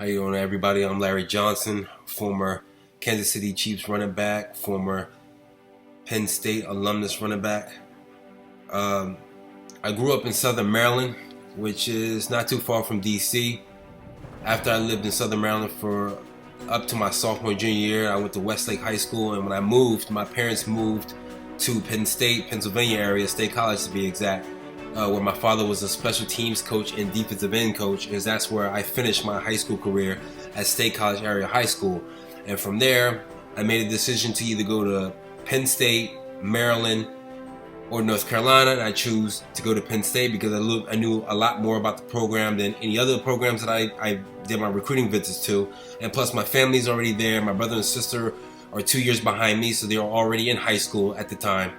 How you doing, everybody? I'm Larry Johnson, former Kansas City Chiefs running back, former Penn State alumnus running back. I grew up in Southern Maryland, which is not too far from D.C. After I lived in Southern Maryland for up to my sophomore junior year, I went to Westlake High School, and when I moved, my parents moved to Penn State, Pennsylvania area, State College to be exact, where my father was a special teams coach and defensive end coach, because that's where I finished my high school career at State College area high school. And from there, I made a decision to either go to Penn State, Maryland, or North Carolina, and I choose to go to Penn State because I knew a lot more about the program than any other programs that I did my recruiting visits to. And plus, my family's already there. My brother and sister are 2 years behind me, so they were already in high school at the time.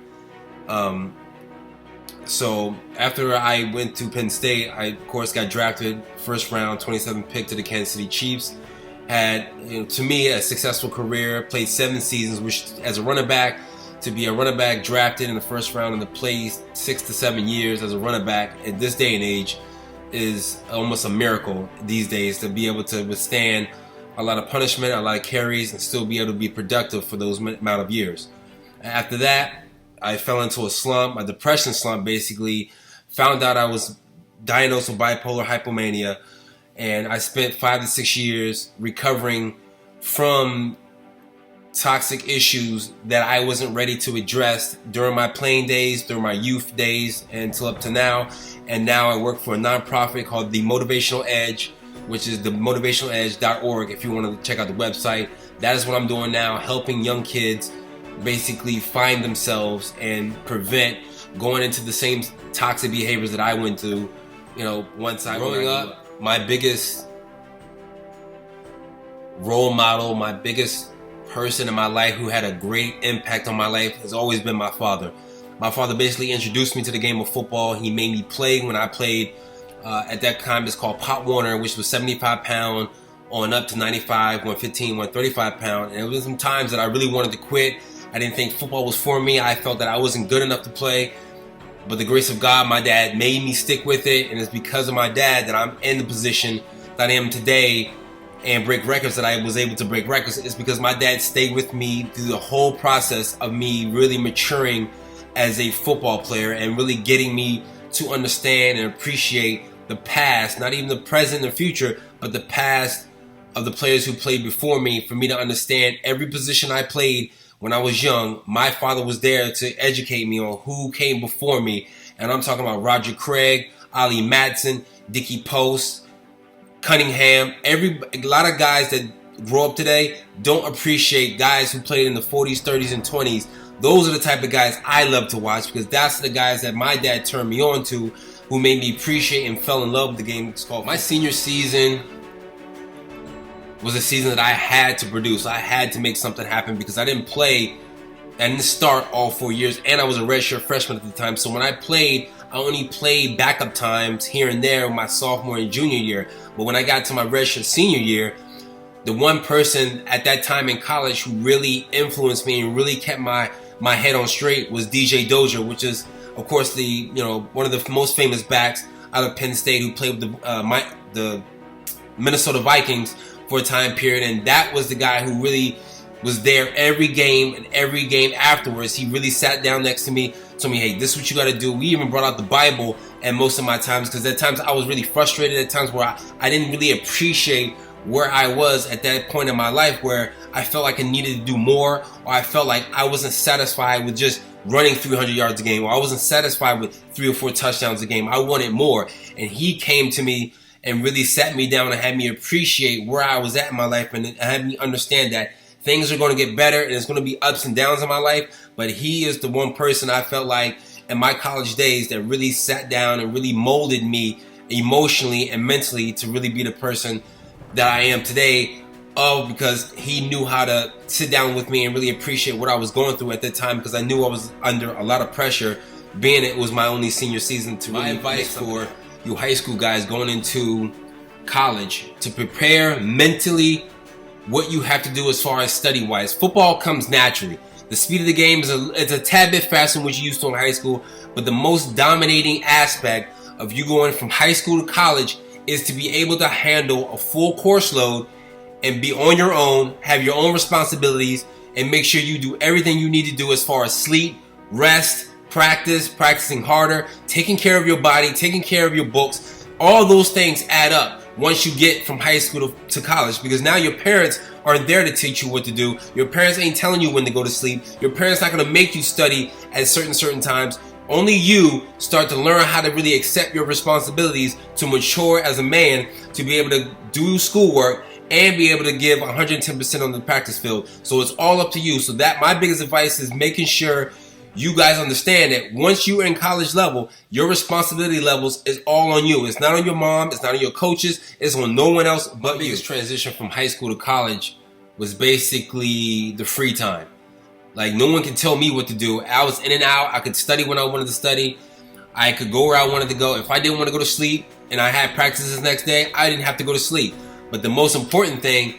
So after I went to Penn State, I of course got drafted first round, 27th pick to the Kansas City Chiefs. Had, to me, a successful career. Played 7 seasons, which as a running back, to be a running back drafted in the first round and to play 6 to 7 years as a running back at this day and age is almost a miracle these days, to be able to withstand a lot of punishment, a lot of carries, and still be able to be productive for those amount of years. After that, I fell into a slump, a depression slump basically. Found out I was diagnosed with bipolar hypomania, and I spent 5 to 6 years recovering from toxic issues that I wasn't ready to address during my playing days, during my youth days, until up to now. And now I work for a nonprofit called The Motivational Edge, which is themotivationaledge.org if you want to check out the website. That is what I'm doing now, helping young kids basically find themselves and prevent going into the same toxic behaviors that I went through, once I growing up. My biggest role model, my biggest person in my life who had a great impact on my life has always been my father. My father basically introduced me to the game of football. He made me play when I played. At that time, it's called Pop Warner, which was 75 pound on up to 95, 115, 135 pound. And it was some times that I really wanted to quit. I didn't think football was for me. I felt that I wasn't good enough to play. But the grace of God, my dad made me stick with it. And it's because of my dad that I'm in the position that I am today and break records that I was able to break records. It's because my dad stayed with me through the whole process of me really maturing as a football player and really getting me to understand and appreciate the past, not even the present and the future, but the past of the players who played before me, for me to understand every position I played. When I was young, my father was there to educate me on who came before me. And I'm talking about Roger Craig, Ollie Matson, Dickie Post, Cunningham. A lot of guys that grow up today don't appreciate guys who played in the 40s, 30s, and 20s. Those are the type of guys I love to watch, because that's the guys that my dad turned me on to, who made me appreciate and fell in love with the game. It's called my senior season. Was a season that I had to produce. I had to make something happen because I didn't play and start all 4 years, and I was a redshirt freshman at the time. So when I played, I only played backup times here and there my sophomore and junior year. But when I got to my redshirt senior year, the one person at that time in college who really influenced me and really kept my head on straight was DJ Dozier, which is, of course, the one of the most famous backs out of Penn State, who played with the Minnesota Vikings for a time period. And that was the guy who really was there every game, and every game afterwards he really sat down next to me, told me, hey, this is what you got to do. We even brought out the Bible at most of my times, because at times I was really frustrated, at times where I didn't really appreciate where I was at that point in my life, where I felt like I needed to do more, or I felt like I wasn't satisfied with just running 300 yards a game, or I wasn't satisfied with 3 or 4 touchdowns a game. I wanted more. And he came to me and really sat me down and had me appreciate where I was at in my life, and had me understand that things are going to get better and there's going to be ups and downs in my life. But he is the one person I felt like in my college days that really sat down and really molded me emotionally and mentally to really be the person that I am today, because he knew how to sit down with me and really appreciate what I was going through at that time, because I knew I was under a lot of pressure, being it was my only senior season. To my advice for you high school guys going into college, to prepare mentally what you have to do as far as study-wise. Football comes naturally. The speed of the game is a tad bit faster than what you used to in high school, but the most dominating aspect of you going from high school to college is to be able to handle a full course load and be on your own, have your own responsibilities, and make sure you do everything you need to do as far as sleep, rest, practicing harder, taking care of your body, taking care of your books. All those things add up once you get from high school to college, because now your parents aren't there to teach you what to do. Your parents ain't telling you when to go to sleep. Your parents not going to make you study at certain times. Only you start to learn how to really accept your responsibilities, to mature as a man, to be able to do schoolwork and be able to give 110% on the practice field. So it's all up to you. So that my biggest advice is making sure you guys understand that once you're in college level, your responsibility levels is all on you. It's not on your mom. It's not on your coaches. It's on no one else but you. My biggest transition from high school to college was basically the free time. Like, no one can tell me what to do. I was in and out. I could study when I wanted to study. I could go where I wanted to go. If I didn't want to go to sleep and I had practices the next day, I didn't have to go to sleep. But the most important thing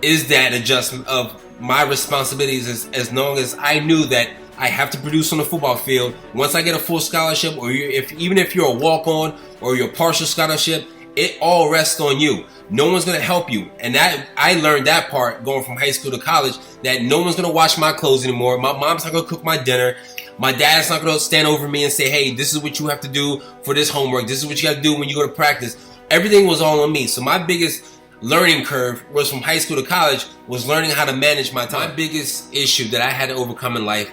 is that adjustment of my responsibilities, as long as I knew that I have to produce on the football field. Once I get a full scholarship, or even if you're a walk-on or you're a partial scholarship, it all rests on you. No one's going to help you. And that I learned that part going from high school to college, that no one's going to wash my clothes anymore. My mom's not going to cook my dinner. My dad's not going to stand over me and say, hey, this is what you have to do for this homework. This is what you got to do when you go to practice. Everything was all on me. So my biggest learning curve was from high school to college was learning how to manage my time. My biggest issue that I had to overcome in life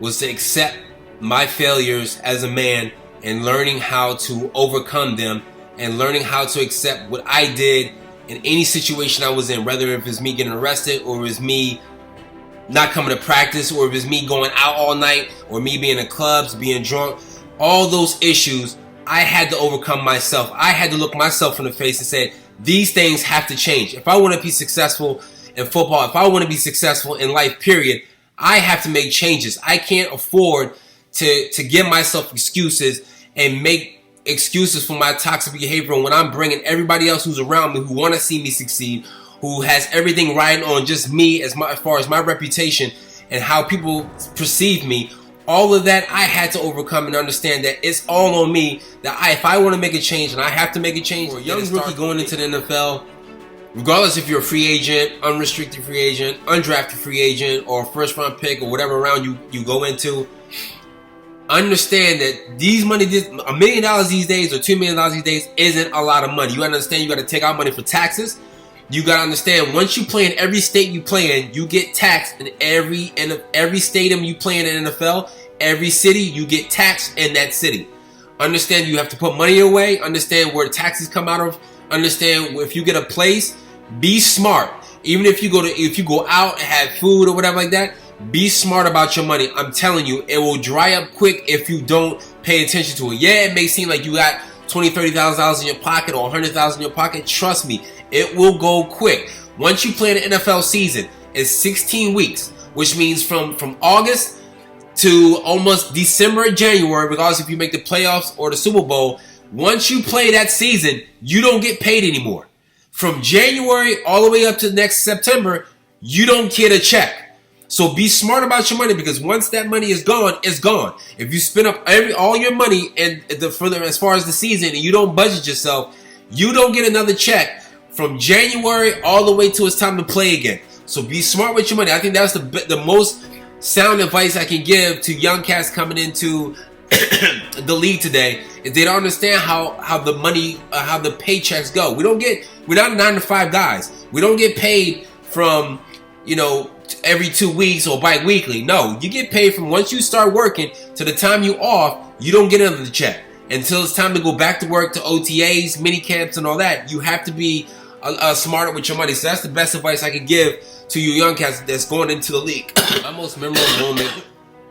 was to accept my failures as a man and learning how to overcome them and learning how to accept what I did in any situation I was in, whether if it's me getting arrested or it's me not coming to practice or if it's me going out all night or me being in clubs, being drunk. All those issues I had to overcome myself. I had to look myself in the face and say, these things have to change. If I want to be successful in football, if I want to be successful in life, period, I have to make changes. I can't afford to give myself excuses and make excuses for my toxic behavior when I'm bringing everybody else who's around me who want to see me succeed, who has everything riding on just me as far as my reputation and how people perceive me. All of that I had to overcome and understand that it's all on me, that if I want to make a change, and I have to make a change. For a young rookie going into the NFL, regardless if you're a free agent, unrestricted free agent, undrafted free agent, or first round pick, or whatever round you go into, understand that $1 million these days or $2 million these days isn't a lot of money. You gotta understand you gotta take out money for taxes. You gotta understand once you play in every state you play in, you get taxed in every stadium you play in the NFL, every city you get taxed in that city. Understand you have to put money away. Understand where taxes come out of. Understand if you get a place, be smart. Even if you go out and have food or whatever like that, be smart about your money. I'm telling you, it will dry up quick if you don't pay attention to it. Yeah, it may seem like you got $20,000, $30,000 in your pocket or $100,000 in your pocket. Trust me, it will go quick. Once you play the NFL season, it's 16 weeks, which means from August to almost December, January, regardless if you make the playoffs or the Super Bowl. Once you play that season, you don't get paid anymore. From January all the way up to next September, you don't get a check. So be smart about your money, because once that money is gone, it's gone. If you spend up all your money as far as the season and you don't budget yourself, you don't get another check from January all the way till it's time to play again. So be smart with your money. I think that's the most sound advice I can give to young cats coming into the league today. Is they don't understand how the money, how the paychecks go. We're not 9-to-5 guys. We don't get paid from, every 2 weeks or bi-weekly. No, you get paid from once you start working to the time you off. You don't get another check until it's time to go back to work, to OTAs, mini camps, and all that. You have to be smarter with your money. So that's the best advice I can give to you young cats that's going into the league. My most memorable moment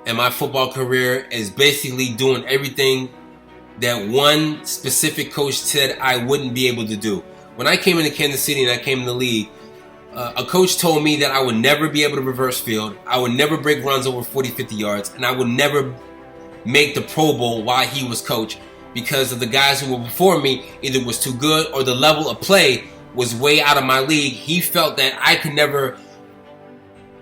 in my football career is basically doing everything that one specific coach said I wouldn't be able to do. When I came into Kansas City and I came in the league, a coach told me that I would never be able to reverse field, I would never break runs over 40, 50 yards, and I would never make the Pro Bowl while he was coach, because of the guys who were before me either was too good or the level of play was way out of my league. He felt that I could never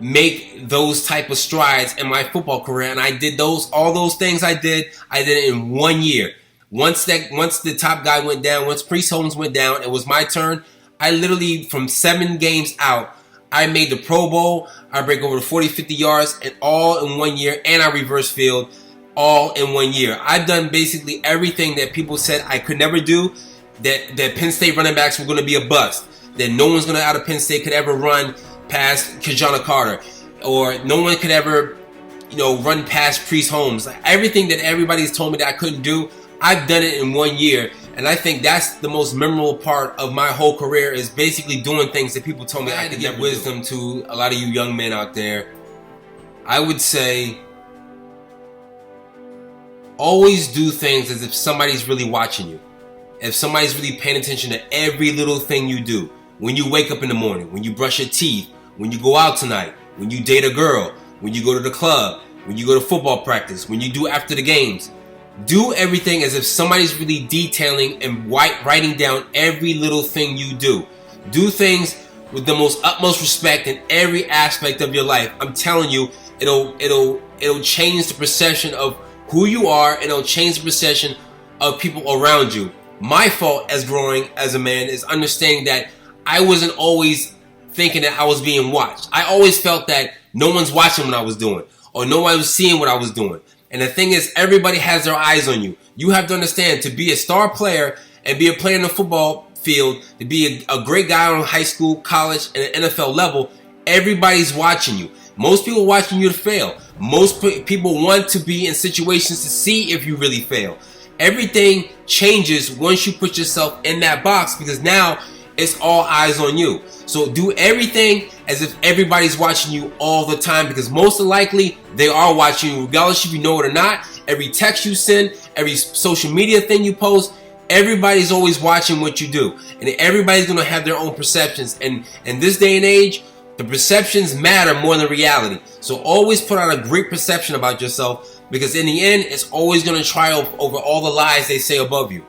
make those type of strides in my football career, and I did all those things I did it in 1 year. Once the top guy went down, once Priest Holmes went down, it was my turn. I literally, from 7 games out, I made the Pro Bowl. I break over the 40, 50 yards, and all in 1 year, and I reverse field all in 1 year. I've done basically everything that people said I could never do, that Penn State running backs were going to be a bust, that no one's going to out of Penn State could ever run past Kajana Carter, or no one could ever, run past Priest Holmes. Like, everything that everybody's told me that I couldn't do, I've done it in 1 year. And I think that's the most memorable part of my whole career, is basically doing things that people told me I could never do. Wisdom to a lot of you young men out there, I would say, always do things as if somebody's really watching you. If somebody's really paying attention to every little thing you do. When you wake up in the morning, when you brush your teeth, when you go out tonight, when you date a girl, when you go to the club, when you go to football practice, when you do after the games. Do everything as if somebody's really detailing and writing down every little thing you do. Do things with the most utmost respect in every aspect of your life. I'm telling you, it'll change the perception of who you are, and it'll change the perception of people around you. My fault as growing as a man is understanding that I wasn't always thinking that I was being watched. I always felt that no one's watching what I was doing, or no one was seeing what I was doing. And the thing is, everybody has their eyes on you. You have to understand, to be a star player and be a player in the football field, to be a great guy on high school, college, and an NFL level, everybody's watching you. Most people are watching you to fail. Most people want to be in situations to see if you really fail. Everything changes once you put yourself in that box, because now it's all eyes on you. So do everything as if everybody's watching you all the time, because most likely they are watching you, regardless if you know it or not. Every text you send, every social media thing you post, everybody's always watching what you do. And everybody's going to have their own perceptions. And in this day and age, the perceptions matter more than reality. So always put out a great perception about yourself, because in the end, it's always going to triumph over all the lies they say above you.